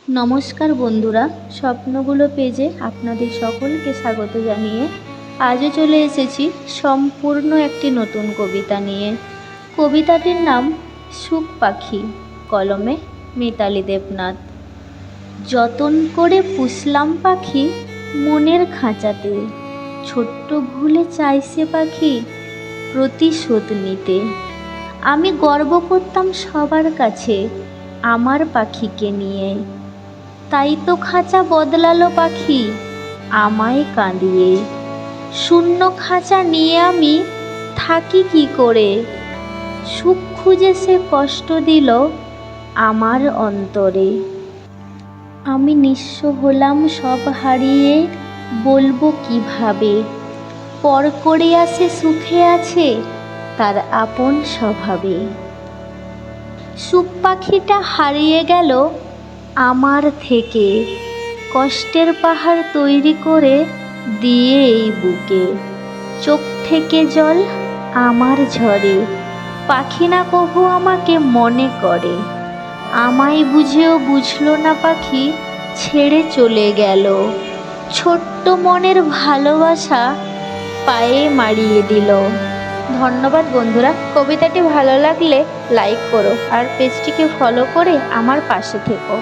নমস্কার বন্ধুরা, স্বপ্নগুলো পেজে আপনাদের সকলকে স্বাগত জানিয়ে আজও চলে এসেছি সম্পূর্ণ একটি নতুন কবিতা নিয়ে। কবিতাটির নাম সুখ পাখি, কলমে মিতালি দেবনাথ। যতন করে পুষলাম পাখি মনের খাঁচাতে, ছোট্ট ভুলে চাইছে পাখি প্রতিশোধ নিতে। আমি গর্ব করতাম সবার কাছে আমার পাখিকে নিয়ে, তাই তো খাঁচা বদলালো পাখি আমায় কাঁদিয়ে। শূন্য খাঁচা নিয়ে আমি থাকি কি করে, সুখ খুঁজে সে কষ্ট দিল আমার অন্তরে। আমি নিঃস্ব হলাম সব হারিয়ে, বলবো কিভাবে, পর করে আসে সুখে আছে তার আপন স্বভাবে। সুখ পাখিটা হারিয়ে গেল আমার থেকে, কষ্টের পাহাড় তৈরি করে দিয়ে এই বুকে। চোখ থেকে জল আমার ঝরে, পাখি না কভু আমাকে মনে করে। আমায় বুঝেও বুঝলো না পাখি ছেড়ে চলে গেল, ছোট্ট মনের ভালোবাসা পায়ে মারিয়ে দিল। ধন্যবাদ বন্ধুরা, কবিতাটি ভালো লাগলে লাইক করো আর পেজটিকে ফলো করে আমার পাশে থেকো।